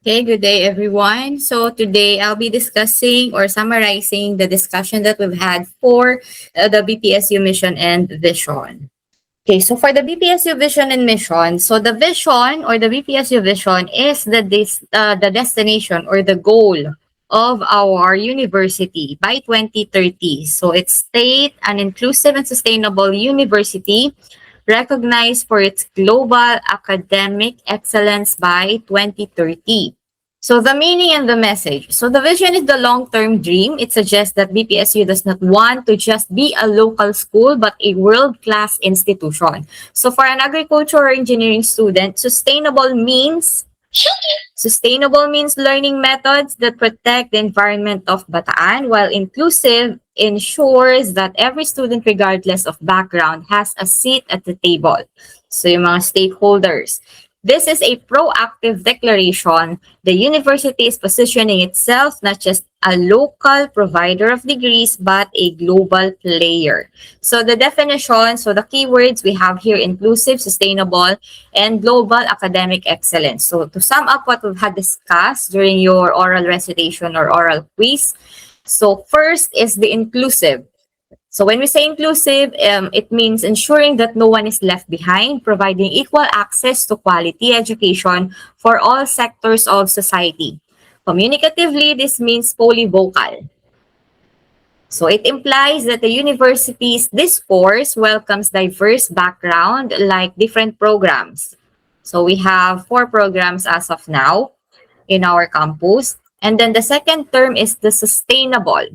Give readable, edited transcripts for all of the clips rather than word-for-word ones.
Okay, good day everyone. So today I'll be discussing or summarizing the discussion that we've had for the BPSU mission and vision. Okay, so for the BPSU vision and mission, so the vision or the BPSU vision is the destination or the goal of our university by 2030. So it's state an inclusive and sustainable university recognized for its global academic excellence by 2030. So the meaning and the message. So the vision is the long-term dream. It suggests that BPSU does not want to just be a local school, but a world-class institution. So for an agriculture or engineering student, sustainable means learning methods that protect the environment of Bataan, while inclusive ensures that every student, regardless of background, has a seat at the table. So yung mga stakeholders. This is a proactive declaration. The university is positioning itself not just a local provider of degrees, but a global player. So the definition, so the keywords we have here, inclusive, sustainable, and global academic excellence. So to sum up what we've had discussed during your oral recitation or oral quiz, so first is the inclusive. So when we say inclusive, it means ensuring that no one is left behind, providing equal access to quality education for all sectors of society. Communicatively, this means polyvocal. So it implies that the university's discourse welcomes diverse background like different programs. So we have 4 programs as of now in our campus. And then the second term is the sustainable.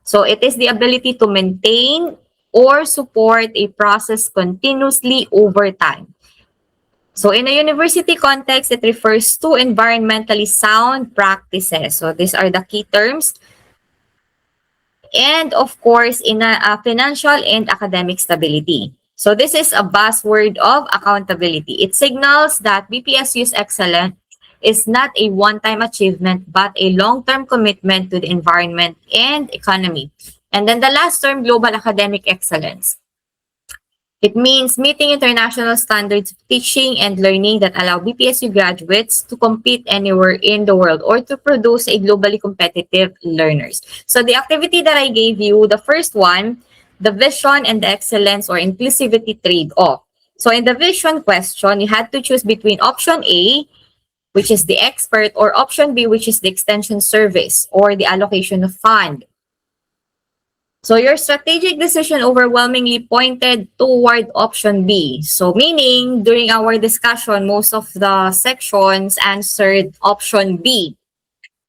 So it is the ability to maintain or support a process continuously over time. So in a university context, it refers to environmentally sound practices. So these are the key terms. And of course, in a financial and academic stability. So this is a buzzword of accountability. It signals that BPSU's excellence is not a one-time achievement, but a long-term commitment to the environment and economy. And then the last term, global academic excellence. It means meeting international standards of teaching and learning that allow BPSU graduates to compete anywhere in the world or to produce a globally competitive learners. So the activity that I gave you, the first one, the vision and the excellence or inclusivity trade-off. So in the vision question, you had to choose between option A, which is the expert, or option B, which is the extension service or the allocation of fund. So your strategic decision overwhelmingly pointed toward option B. So meaning, during our discussion, most of the sections answered option B.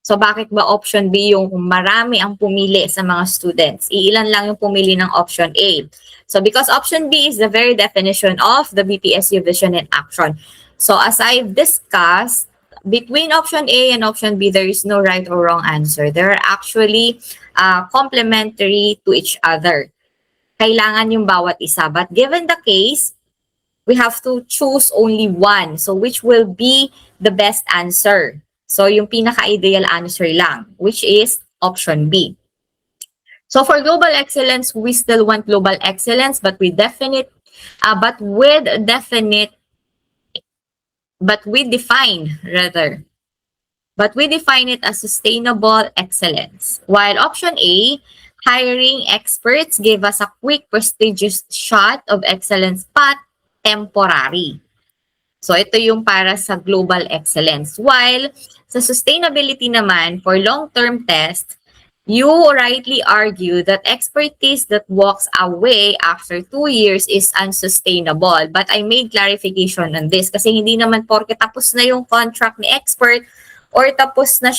So bakit ba option B yung marami ang pumili sa mga students? Iilan lang yung pumili ng option A. So because option B is the very definition of the BPSU vision and action. So as I've discussed, between option A and option B, there is no right or wrong answer. They're actually complementary to each other. Kailangan yung bawat isa. But given the case, we have to choose only one. So which will be the best answer? So yung pinaka-ideal answer lang, which is option B. So for global excellence, we still want global excellence, but we define it as sustainable excellence. While option A, hiring experts, gave us a quick, prestigious shot of excellence, but temporary. So ito yung para sa global excellence. While sa sustainability naman, for long-term test, you rightly argue that expertise that walks away after 2 years is unsustainable. But I made clarification on this kasi hindi naman porke tapos na yung contract ni expert or tapos na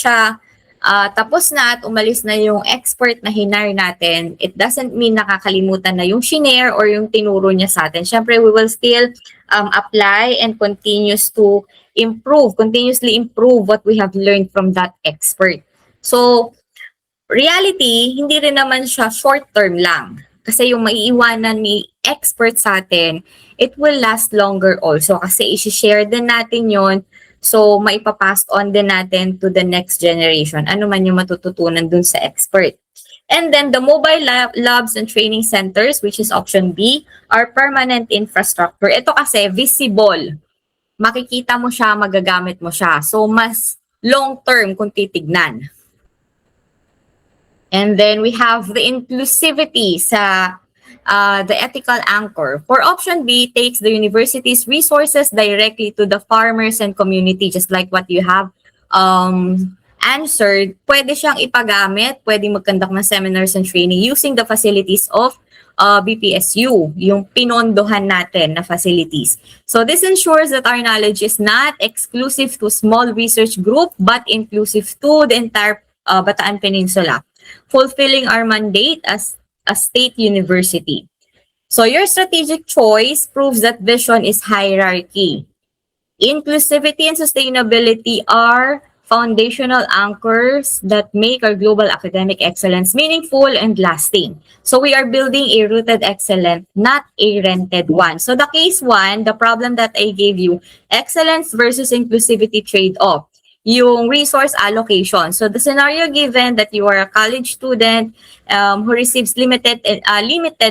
at umalis na yung expert na hinire natin, it doesn't mean nakakalimutan na yung shinare or yung tinuro niya sa atin. Siyempre, we will still apply and continuously improve what we have learned from that expert. So, reality, hindi rin naman siya short-term lang. Kasi yung maiiwanan ni expert sa atin, it will last longer also. Kasi isi-share din natin yon. So, maipapass on din natin to the next generation. Ano man yung matututunan dun sa expert. And then, the mobile labs and training centers, which is option B, are permanent infrastructure. Ito kasi visible. Makikita mo siya, magagamit mo siya. So, mas long-term kung titignan. And then we have the inclusivity sa the ethical anchor. For option B, takes the university's resources directly to the farmers and community, just like what you have answered. Pwede siyang ipagamit, pwede mag-conduct ng seminars and training using the facilities of BPSU, yung pinondohan natin na facilities. So this ensures that our knowledge is not exclusive to small research group, but inclusive to the entire Bataan Peninsula, fulfilling our mandate as a state university. So your strategic choice proves that vision is hierarchy. Inclusivity and sustainability are foundational anchors that make our global academic excellence meaningful and lasting. So we are building a rooted excellence, not a rented one. So the case one, the problem that I gave you, excellence versus inclusivity trade-off, yung resource allocation. So the scenario given that you are a college student who receives limited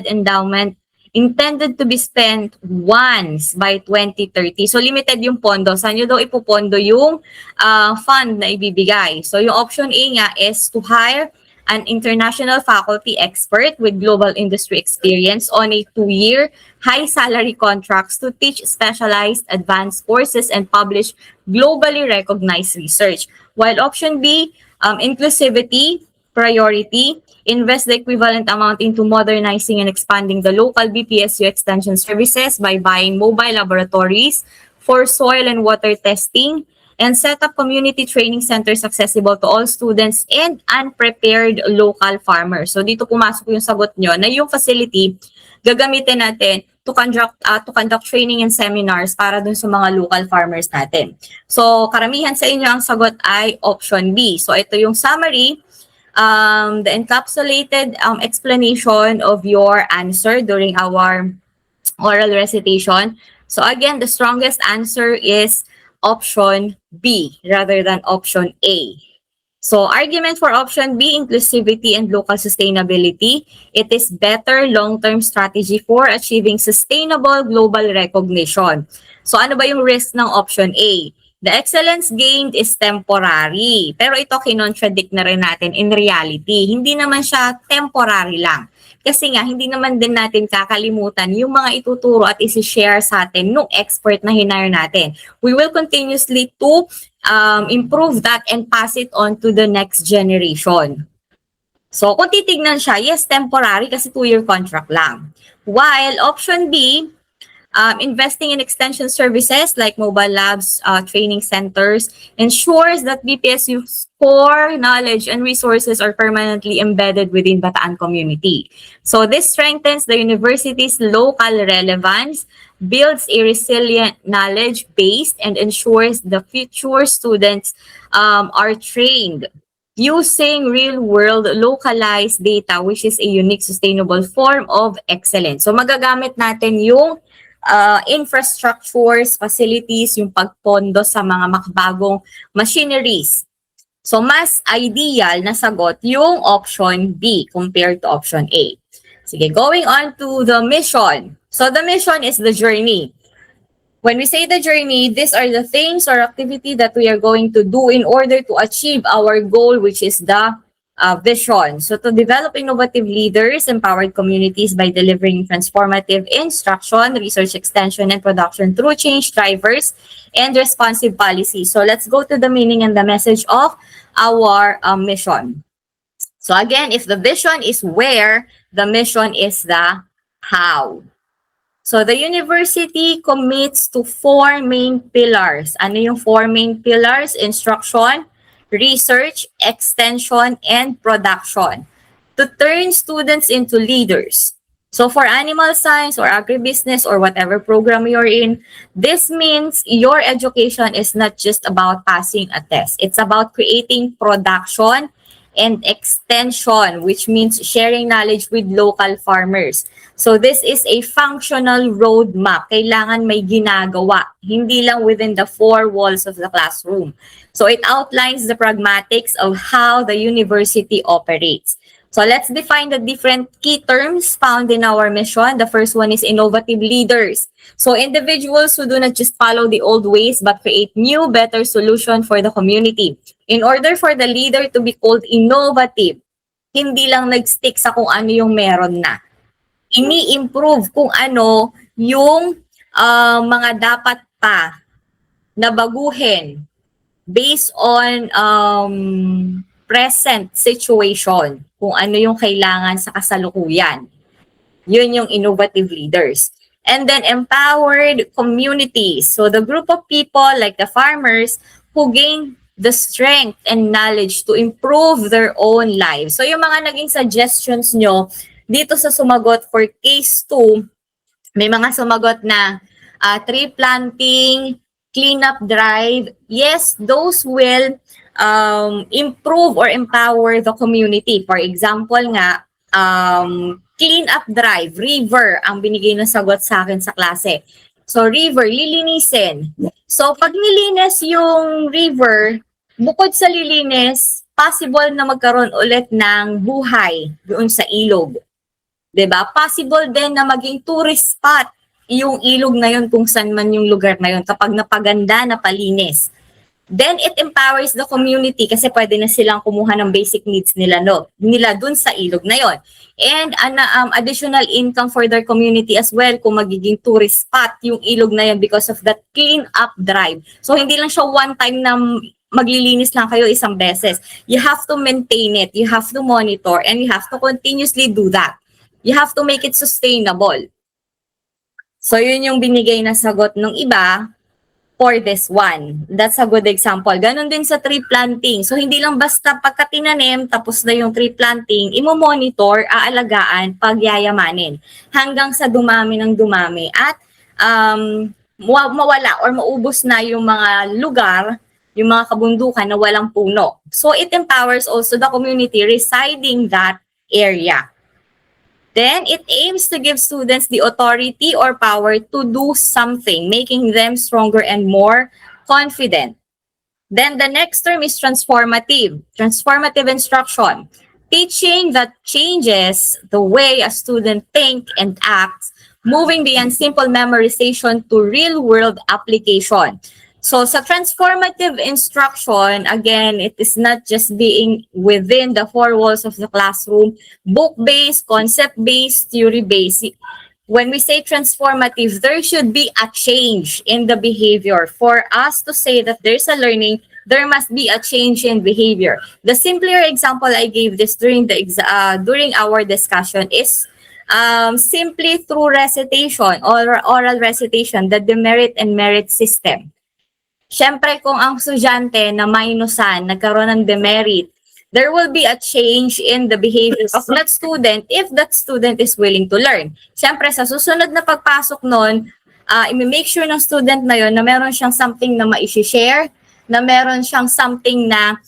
endowment intended to be spent once by 2030. So limited yung pondo. Saan nyo daw ipopondo yung fund na ibibigay? So yung option A nga is to hire an international faculty expert with global industry experience on a 2-year high salary contracts to teach specialized advanced courses and publish globally recognized research. While option B, inclusivity, priority, invest the equivalent amount into modernizing and expanding the local BPSU extension services by buying mobile laboratories for soil and water testing, and set up community training centers accessible to all students and unprepared local farmers. So dito pumasok yung sagot nyo na yung facility gagamitin natin to conduct training and seminars para dun sa mga local farmers natin. So karamihan sa inyo ang sagot ay option B. So ito yung summary, the encapsulated explanation of your answer during our oral recitation. So again, the strongest answer is option B rather than option A. So argument for option B, inclusivity and local sustainability. It is better long-term strategy for achieving sustainable global recognition. So ano ba yung risk ng option A? The excellence gained is temporary. Pero ito kinontradict na rin natin in reality. Hindi naman siya temporary lang. Kasi nga, hindi naman din natin kakalimutan yung mga ituturo at isi-share sa atin nung expert na hinire natin. We will continuously to improve that and pass it on to the next generation. So, kung titignan siya, yes, temporary kasi 2-year contract lang. While option B, investing in extension services like mobile labs, training centers, ensures that BPSU's core knowledge and resources are permanently embedded within Bataan community. So this strengthens the university's local relevance, builds a resilient knowledge base, and ensures the future students are trained using real-world localized data, which is a unique, sustainable form of excellence. So magagamit natin yung infrastructures, facilities, yung pagpondo sa mga makabagong machineries. So, mas ideal na sagot yung option B compared to option A. Sige, going on to the mission. So, the mission is the journey. When we say the journey, these are the things or activity that we are going to do in order to achieve our goal, which is the vision. So to develop innovative leaders, empowered communities by delivering transformative instruction, research extension, and production through change drivers and responsive policy. So let's go to the meaning and the message of our mission. So again, if the vision is where, the mission is the how. So the university commits to 4 main pillars. Ano yung 4 main pillars? Instruction, research, extension, and production to turn students into leaders. So for animal science or agribusiness or whatever program you're in, this means your education is not just about passing a test. It's about creating production and extension, which means sharing knowledge with local farmers. So this is a functional roadmap. Kailangan may ginagawa, hindi lang within the 4 walls of the classroom. So it outlines the pragmatics of how the university operates. So let's define the different key terms found in our mission. The first one is innovative leaders. So individuals who do not just follow the old ways but create new, better solution for the community. In order for the leader to be called innovative, hindi lang nag-stick sa kung ano yung meron na. Ini-improve kung ano yung mga dapat pa na baguhin based on present situation, kung ano yung kailangan sa kasalukuyan. Yun yung innovative leaders. And then empowered communities. So the group of people like the farmers who gain the strength and knowledge to improve their own lives. So yung mga naging suggestions nyo dito sa sumagot for case 2, may mga sumagot na tree planting, cleanup drive. Yes, those will improve or empower the community. For example nga, cleanup drive, river, ang binigay ng sagot sa akin sa klase. So river, lilinisin. So pag nilinis yung river, bukod sa lilinis, possible na magkaroon ulit ng buhay doon sa ilog. 'Di ba? Possible din na maging tourist spot yung ilog na yun kung saan man yung lugar na yun kapag napaganda, napalinis. Then it empowers the community kasi pwede na silang kumuha ng basic needs nila dun sa ilog na yon. And additional income for their community as well kung magiging tourist spot yung ilog na yun because of that clean up drive. So hindi lang siya one time na maglilinis lang kayo isang beses. You have to maintain it, you have to monitor, and you have to continuously do that. You have to make it sustainable. So yun yung binigay na sagot ng iba for this one. That's a good example. Ganon din sa tree planting. So hindi lang basta pagka tinanim, tapos na yung tree planting, imo-monitor, aalagaan, pagyayamanin. Hanggang sa dumami ng dumami at mawala or maubos na yung mga lugar, yung mga kabundukan na walang puno. So it empowers also the community residing that area. Then, it aims to give students the authority or power to do something, making them stronger and more confident. Then, the next term is transformative. Transformative instruction. Teaching that changes the way a student thinks and acts, moving beyond simple memorization to real-world application. So, sa transformative instruction, again, it is not just being within the four walls of the classroom, book-based, concept-based, theory-based. When we say transformative, there should be a change in the behavior. For us to say that there's a learning, there must be a change in behavior. The simpler example I gave this during our discussion is simply through recitation or oral recitation, the demerit and merit system. Siyempre, kung ang estudyante na minusan, nagkaroon ng demerit, there will be a change in the behavior of that student if that student is willing to learn. Siyempre, sa susunod na pagpasok nun, i-make sure ng student na yon na meron siyang something na ma-share, na meron siyang something na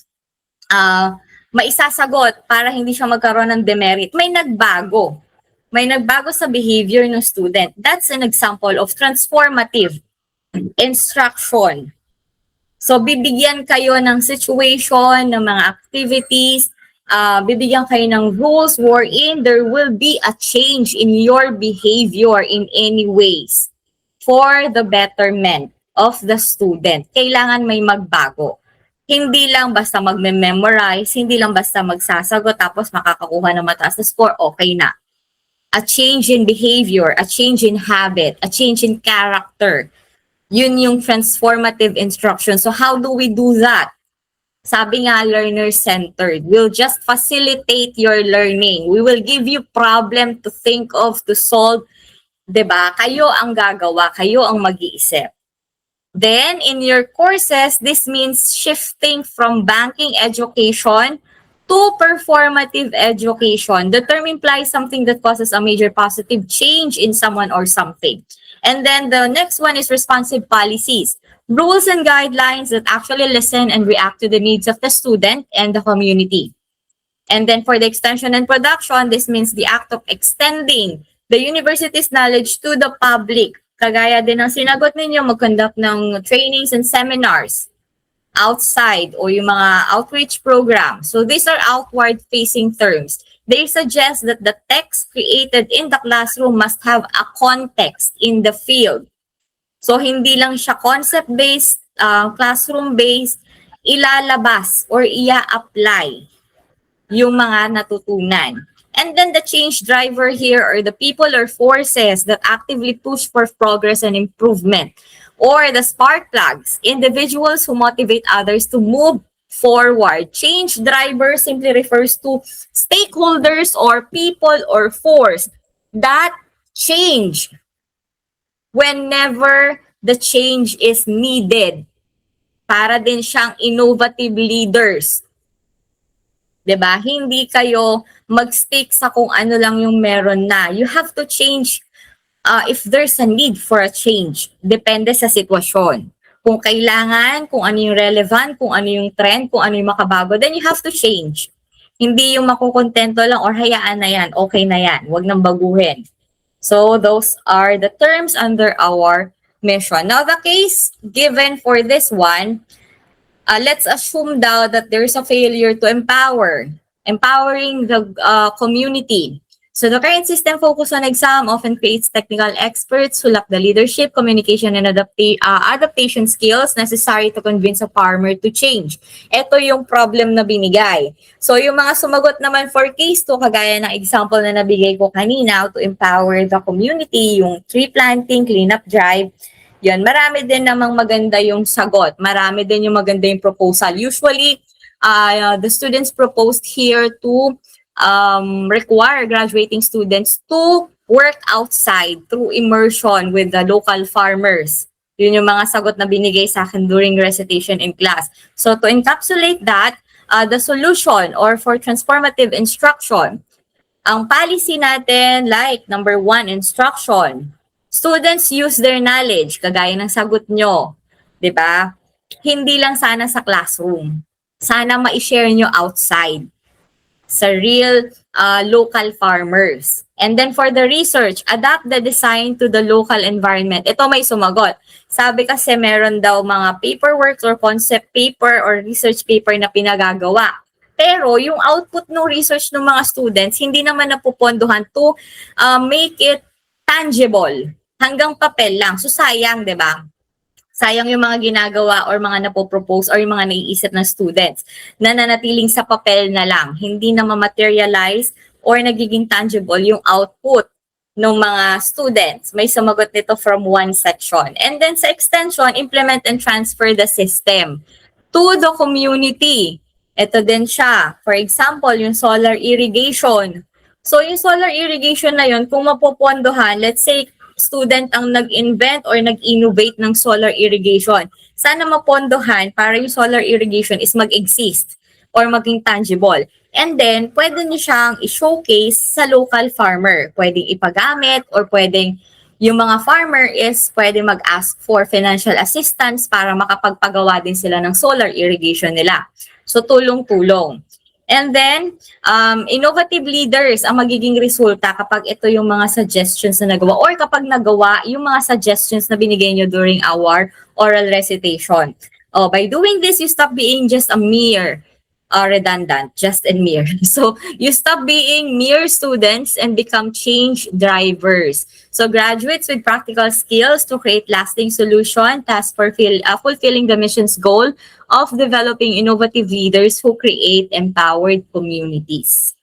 maisasagot para hindi siya magkaroon ng demerit. May nagbago. May nagbago sa behavior ng student. That's an example of transformative instruction. So, bibigyan kayo ng situation, ng mga activities, bibigyan kayo ng rules wherein there will be a change in your behavior in any ways for the betterment of the student. Kailangan may magbago. Hindi lang basta magme-memorize, hindi lang basta magsasagot tapos makakakuha ng mataas na score, okay na. A change in behavior, a change in habit, a change in character. Yun yung transformative instruction. So how do we do that? Sabi nga, learner-centered. We'll just facilitate your learning. We will give you problem to think of, to solve. Diba? Kayo ang gagawa. Kayo ang mag-iisip. Then, in your courses, this means shifting from banking education to performative education. The term implies something that causes a major positive change in someone or something. And then the next one is responsive policies. Rules and guidelines that actually listen and react to the needs of the student and the community. And then for the extension and production, this means the act of extending the university's knowledge to the public. Kagaya din ng sinagot ninyo, mag-conduct ng trainings and seminars outside o yung mga outreach program. So these are outward-facing terms. they suggest that the text created in the classroom must have a context in the field. So, hindi lang siya concept-based, classroom-based, ilalabas or ia-apply yung mga natutunan. And then the change driver here are the people or forces that actively push for progress and improvement. Or the spark plugs, individuals who motivate others to move forward. Change driver simply refers to stakeholders or people or force that change whenever the change is needed. Para din siyang innovative leaders. 'Di ba? Hindi kayo mag-stick sa kung ano lang yung meron na. You have to change if there's a need for a change. Depende sa sitwasyon. Kung kailangan, kung ano yung relevant, kung ano yung trend, kung ano yung makabago, then you have to change. Hindi yung makukontento lang or hayaan na yan, okay na yan, wag nang baguhin. So those are the terms under our mission. Now the case given for this one, let's assume daw that there's a failure to empowering the community. So the current system focus on exam often creates technical experts who lack the leadership, communication, and adaptation skills necessary to convince a farmer to change. Ito yung problem na binigay. So yung mga sumagot naman for case 2, kagaya ng example na nabigay ko kanina, to empower the community, yung tree planting, cleanup drive, yan, marami din namang maganda yung sagot. Marami din yung maganda yung proposal. Usually, the students proposed here to require graduating students to work outside through immersion with the local farmers. Yun yung mga sagot na binigay sa akin during recitation in class. So to encapsulate that, the solution or for transformative instruction, ang policy natin like number 1, instruction. Students use their knowledge, kagaya ng sagot nyo. 'Di ba? Hindi lang sana sa classroom. Sana ma-share nyo outside sa real local farmers. And then for the research, adapt the design to the local environment. Ito may sumagot. Sabi kasi meron daw mga paperwork or concept paper or research paper na pinagagawa. Pero yung output ng research ng mga students, hindi naman napupondohan to make it tangible. Hanggang papel lang. So sayang, 'di ba? Sayang yung mga ginagawa or mga napopropose or yung mga naiisip ng students na nanatiling sa papel na lang. Hindi na ma-materialize or nagiging tangible yung output ng mga students. May sumagot nito from one section. And then sa extension, implement and transfer the system to the community. Ito din siya. For example, yung solar irrigation. So yung solar irrigation na yun, kung mapopondohan, let's say, student ang nag-invent or nag-innovate ng solar irrigation. Sana mapondohan para yung solar irrigation is mag-exist or maging tangible. And then, pwede niyo siyang i-showcase sa local farmer. Pwedeng ipagamit or pwedeng yung mga farmer is pwede mag-ask for financial assistance para makapagpagawa din sila ng solar irrigation nila. So, tulong-tulong. And then, innovative leaders ang magiging resulta kapag ito yung mga suggestions na nagawa or kapag nagawa yung mga suggestions na binigay nyo during our oral recitation. By doing this, you stop being just a mere just and mere. So, you stop being mere students and become change drivers. So, graduates with practical skills to create lasting solution, task for fulfilling the mission's goal of developing innovative leaders who create empowered communities.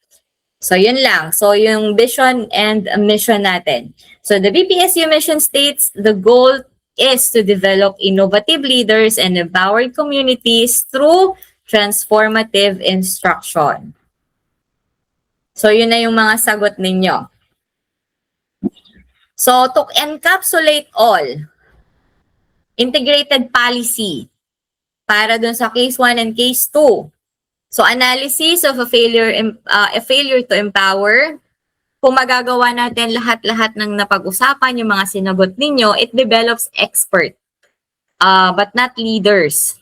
So, yun lang. So, yung vision and mission natin. So, the BPSU mission states the goal is to develop innovative leaders and empowered communities through transformative instruction. So, yun na yung mga sagot ninyo. So, to encapsulate all, integrated policy para dun sa case 1 and case 2. So, analysis of a failure to empower. Kung magagawa natin lahat-lahat ng napag-usapan, yung mga sinagot ninyo, it develops expert, but not leaders.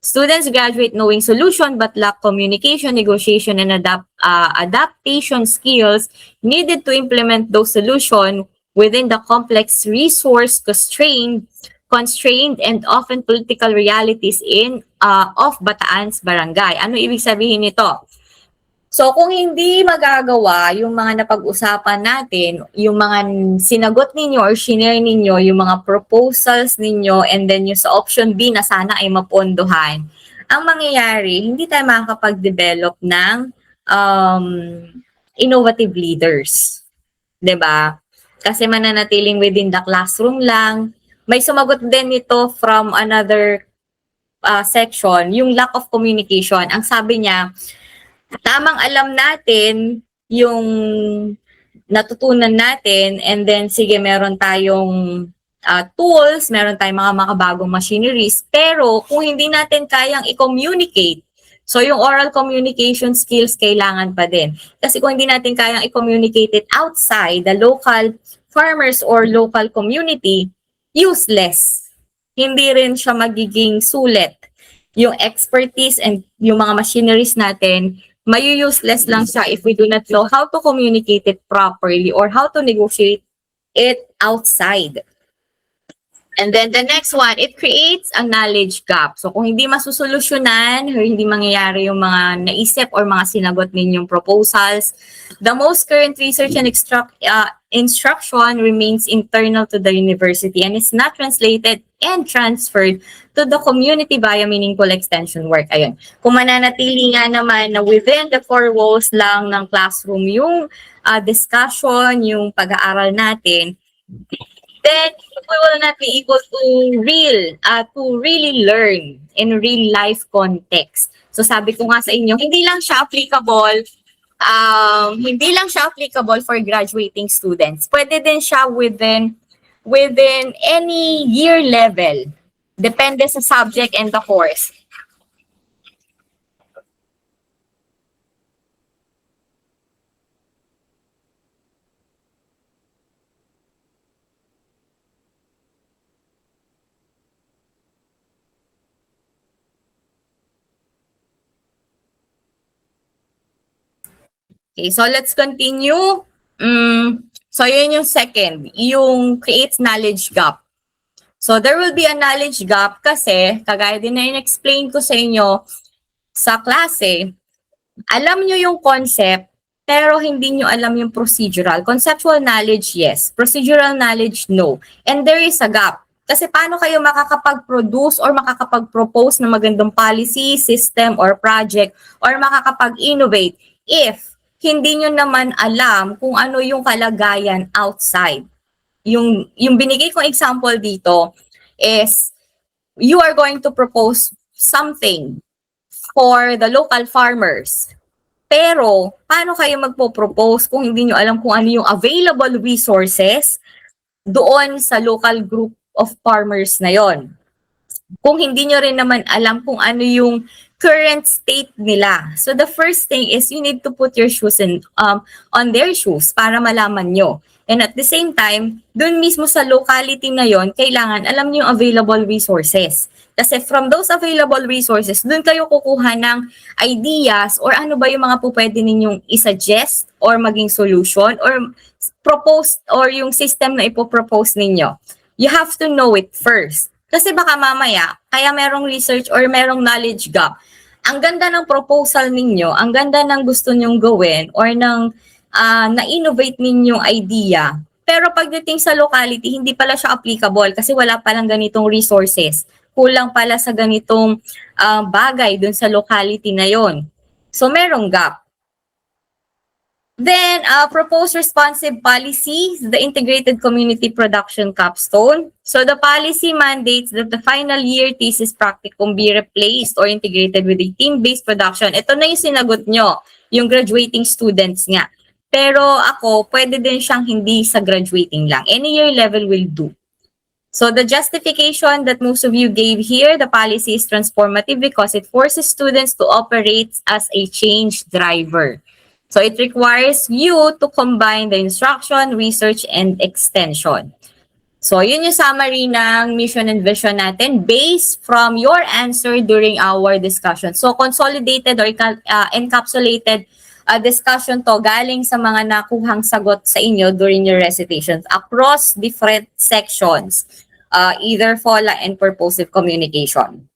Students graduate knowing solution but lack communication, negotiation, and adaptation skills needed to implement those solutions within the complex constrained and often political realities of Bataan's barangay. Ano ibig sabihin nito? So kung hindi magagawa yung mga napag-usapan natin, yung mga sinagot ninyo or shinare ninyo, yung mga proposals ninyo, and then yung sa option B na sana ay mapondohan, ang mangyayari, hindi tayo makakapag-develop ng um, innovative leaders. 'Di ba? Kasi mananatiling within the classroom lang. May sumagot din nito from another section, yung lack of communication. Ang sabi niya, tamang alam natin yung natutunan natin, and then sige, meron tayong tools, meron tayong mga makabagong machineries, pero kung hindi natin kayang i-communicate, so yung oral communication skills kailangan pa din. Kasi kung hindi natin kayang i-communicate it outside the local farmers or local community, useless. Hindi rin siya magiging sulit. Yung expertise and yung mga machineries natin, mayu-useless lang siya if we do not know how to communicate it properly or how to negotiate it outside. And then the next one, it creates a knowledge gap. So kung hindi masusolusyonan or hindi mangyayari yung mga naisip or mga sinagot ninyong proposals, the most current research and instruction remains internal to the university and is not translated and transferred to the community via meaningful extension work. Ayun. Kung mananatili nga naman na within the four walls lang ng classroom yung discussion, yung pag-aaral natin, then we will not be able to really learn in real life context. So sabi ko nga sa inyo, hindi lang siya applicable for graduating students. Pwede din siya within any year level. Depende sa subject and the course. Okay, so let's continue. So yun yung second, yung creates knowledge gap. So there will be a knowledge gap kasi, kagaya din na in-explain ko sa inyo sa klase, alam nyo yung concept, pero hindi nyo alam yung procedural. Conceptual knowledge, yes. Procedural knowledge, no. And there is a gap. Kasi paano kayo makakapag-produce or makakapag-propose ng magandang policy, system, or project, or makakapag-innovate if hindi nyo naman alam kung ano yung kalagayan outside. Yung binigay kong example dito is you are going to propose something for the local farmers. Pero, paano kayo magpo-propose kung hindi nyo alam kung ano yung available resources doon sa local group of farmers na yon? Kung hindi nyo rin naman alam kung ano yung current state nila. So the first thing is you need to put your shoes on their shoes para malaman nyo. And at the same time, dun mismo sa locality na yon, kailangan alam nyo yung available resources. Kasi from those available resources, dun kayo kukuha ng ideas or ano ba yung mga po pwede ninyong isuggest or maging solution or propose or yung system na ipopropose ninyo. You have to know it first. Kasi baka mamaya, kaya merong research or merong knowledge gap. Ang ganda ng proposal ninyo, ang ganda ng gusto nyong gawin or ng na-innovate ninyong idea. Pero pagdating sa locality, hindi pala siya applicable kasi wala palang ganitong resources. Kulang pala sa ganitong bagay dun sa locality na yon. So merong gap. Then, proposed responsive policy, the integrated community production capstone. So the policy mandates that the final year thesis practicum be replaced or integrated with a team-based production. Ito na yung sinagot nyo, yung graduating students nga. Pero ako, pwede din siyang hindi sa graduating lang. Any year level will do. So the justification that most of you gave here, the policy is transformative because it forces students to operate as a change driver. So it requires you to combine the instruction, research, and extension. So yun yung summary ng mission and vision natin based from your answer during our discussion. So consolidated or encapsulated discussion to galing sa mga nakuhang sagot sa inyo during your recitations across different sections, either FOLA and purposive communication.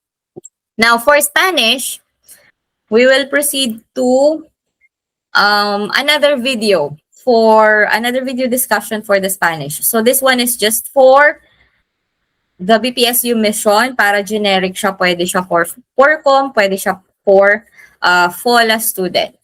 Now for Spanish, we will proceed to another video discussion for the Spanish. So this one is just for the BPSU mission, para generic siya, pwede siya for com, pwede siya for FOLA student.